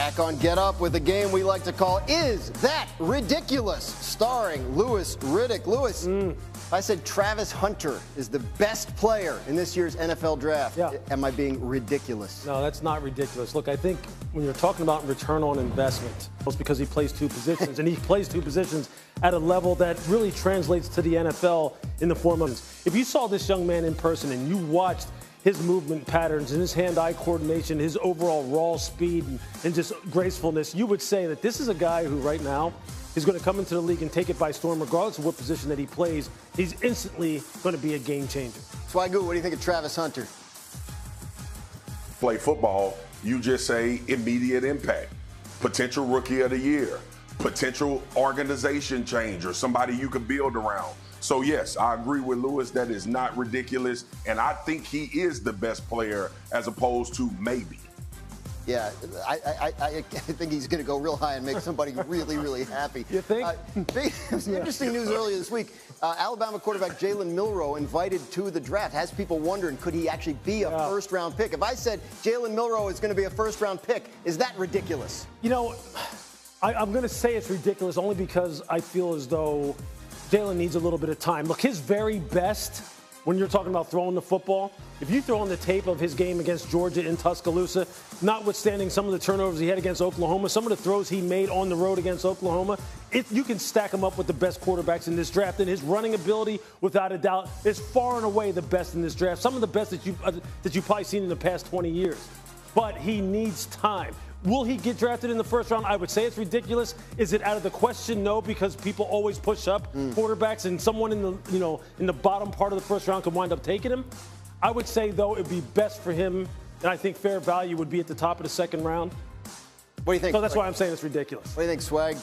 Back on Get Up with a game we like to call Is That Ridiculous? Starring Louis Riddick. Louis, I said Travis Hunter is the best player in this year's NFL draft. Yeah. Am I being ridiculous? No, that's not ridiculous. Look, I think when you're talking about return on investment, it's because he plays two positions, and he plays two positions at a level that really translates to the NFL in the form of, if you saw this young man in person and you watched his movement patterns and his hand-eye coordination, his overall raw speed and just gracefulness, you would say that this is a guy who right now is going to come into the league and take it by storm regardless of what position that he plays. He's instantly going to be a game changer. Swagoo, what do you think of Travis Hunter? Play football, you just say immediate impact, potential rookie of the year, potential organization change, or somebody you can build around. So, yes, I agree with Louis that is not ridiculous, and I think he is the best player as opposed to maybe. Yeah, I think he's going to go real high and make somebody really, really happy. You think? Interesting news earlier this week. Alabama quarterback Jalen Milroe invited to the draft. Has people wondering, could he actually be a first-round pick? If I said Jalen Milroe is going to be a first-round pick, is that ridiculous? You know, I'm going to say it's ridiculous only because I feel as though Jalen needs a little bit of time. Look, his very best, when you're talking about throwing the football, if you throw on the tape of his game against Georgia in Tuscaloosa, notwithstanding some of the turnovers he had against Oklahoma, some of the throws he made on the road against Oklahoma, you can stack him up with the best quarterbacks in this draft. And his running ability, without a doubt, is far and away the best in this draft. Some of the best that you've probably seen in the past 20 years. But he needs time. Will he get drafted in the first round? I would say it's ridiculous. Is it out of the question? No, because people always push up quarterbacks, and someone in the bottom part of the first round could wind up taking him. I would say, though, it'd be best for him, and I think fair value would be at the top of the second round. What do you think? So that's why I'm saying it's ridiculous. What do you think, Swag?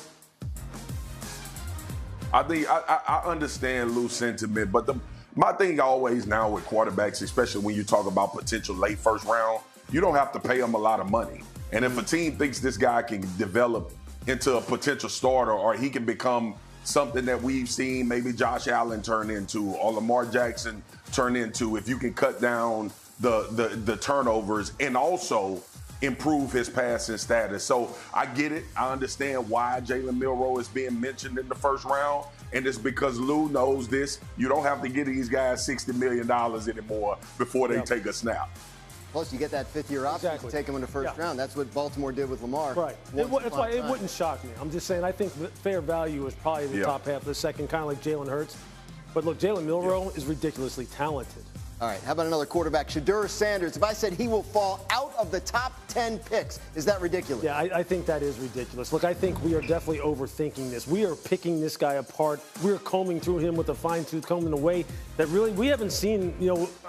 I understand Lou's sentiment, but my thing always now with quarterbacks, especially when you talk about potential late first round, you don't have to pay them a lot of money. And if a team thinks this guy can develop into a potential starter, or he can become something that we've seen maybe Josh Allen turn into or Lamar Jackson turn into, if you can cut down the turnovers and also improve his passing status. So I get it. I understand why Jalen Milroe is being mentioned in the first round. And it's because Lou knows this. You don't have to give these guys $60 million anymore before they take a snap. Plus, you get that fifth-year option to take him in the first round. That's what Baltimore did with Lamar. Right. That's why it wouldn't shock me. I'm just saying I think fair value is probably the top half of the second, kind of like Jalen Hurts. But look, Jalen Milroe is ridiculously talented. All right, how about another quarterback, Shedeur Sander? If I said he will fall out of the top 10 picks, is that ridiculous? Yeah, I think that is ridiculous. Look, I think we are definitely overthinking this. We are picking this guy apart. We're combing through him with a fine-tooth comb in a way that really we haven't seen,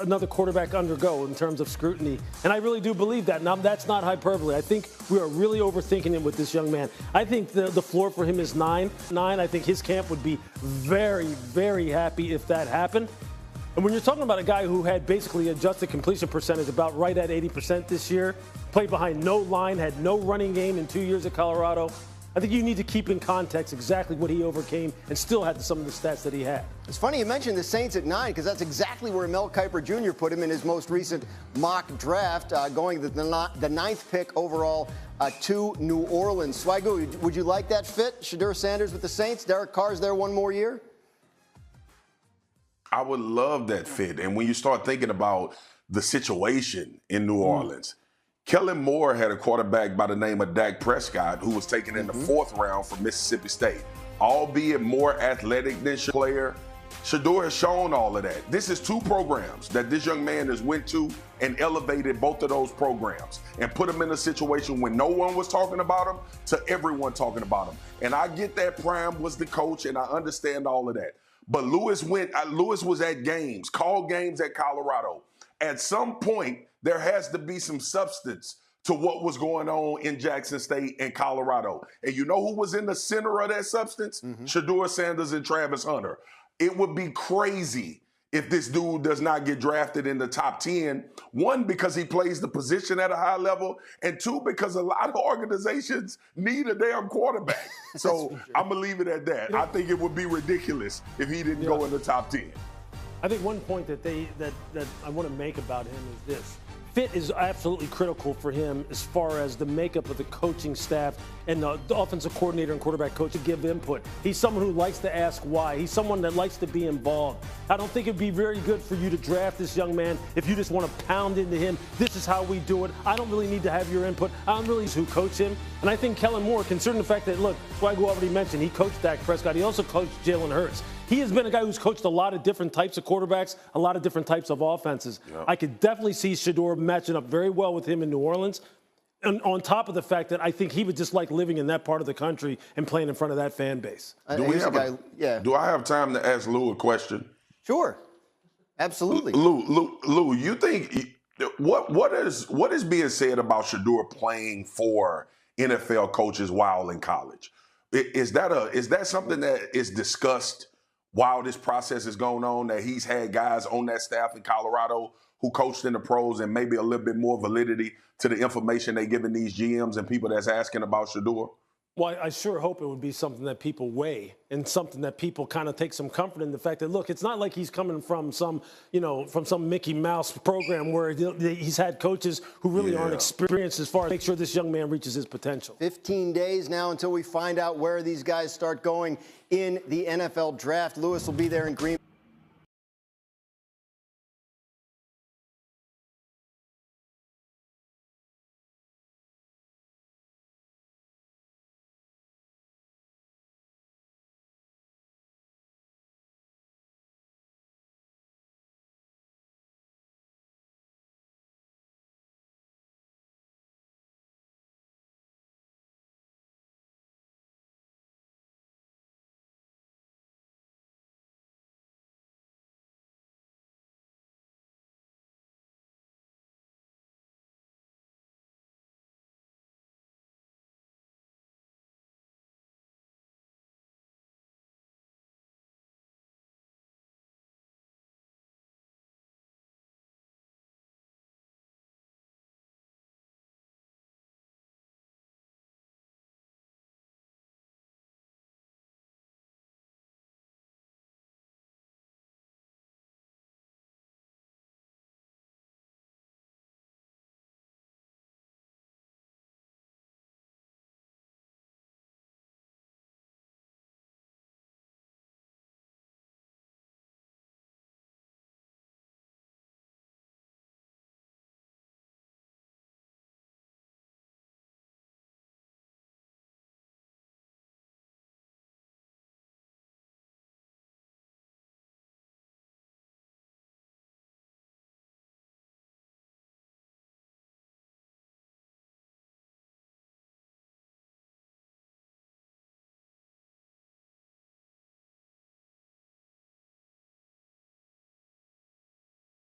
another quarterback undergo in terms of scrutiny. And I really do believe that. Now, that's not hyperbole. I think we are really overthinking it with this young man. I think the floor for him is 9. I think his camp would be very, very happy if that happened. And when you're talking about a guy who had basically adjusted completion percentage about right at 80% this year, played behind no line, had no running game in 2 years at Colorado, I think you need to keep in context exactly what he overcame and still had some of the stats that he had. It's funny you mentioned the Saints at 9 because that's exactly where Mel Kiper Jr. put him in his most recent mock draft, going the 9th pick overall to New Orleans. Swagoo, would you like that fit? Shedeur Sanders with the Saints, Derek Carr's there one more year? I would love that fit. And when you start thinking about the situation in New Orleans, Kellen Moore had a quarterback by the name of Dak Prescott who was taken in the 4th round from Mississippi State. Albeit more athletic than player, Shedeur has shown all of that. This is 2 programs that this young man has went to and elevated both of those programs and put him in a situation when no one was talking about him to everyone talking about him. And I get that Prime was the coach and I understand all of that. But Louis was at games, called games at Colorado. At some point, there has to be some substance to what was going on in Jackson State and Colorado. And you know who was in the center of that substance? Shedeur Sanders and Travis Hunter. It would be crazy if this dude does not get drafted in the top 10. 1, because he plays the position at a high level, and 2, because a lot of organizations need a damn quarterback. So I'm going to leave it at that. I think it would be ridiculous if he didn't go in the top 10. I think one point that I want to make about him is this. fit is absolutely critical for him as far as the makeup of the coaching staff and the offensive coordinator and quarterback coach to give input. He's someone who likes to ask why. He's someone that likes to be involved. I don't think it'd be very good for you to draft this young man if you just want to pound into him. This is how we do it. I don't really need to have your input. I'm really who coach him. And I think Kellen Moore, considering the fact that, look, Swagoo already mentioned, he coached Dak Prescott. He also coached Jalen Hurts. He has been a guy who's coached a lot of different types of quarterbacks, a lot of different types of offenses. Yep. I could definitely see Shedeur matching up very well with him in New Orleans. And on top of the fact that I think he would just like living in that part of the country and playing in front of that fan base. Do I have time to ask Lou a question? Sure. Absolutely. Lou, you think what is being said about Shedeur playing for NFL coaches while in college? Is that something that is discussed while this process is going on, that he's had guys on that staff in Colorado who coached in the pros and maybe a little bit more validity to the information they're giving these GMs and people that's asking about Shedeur? Well, I sure hope it would be something that people weigh and something that people kind of take some comfort in the fact that, look, it's not like he's coming from some Mickey Mouse program where he's had coaches who really aren't experienced as far as make sure this young man reaches his potential. 15 days now until we find out where these guys start going in the NFL draft. Lewis will be there in Green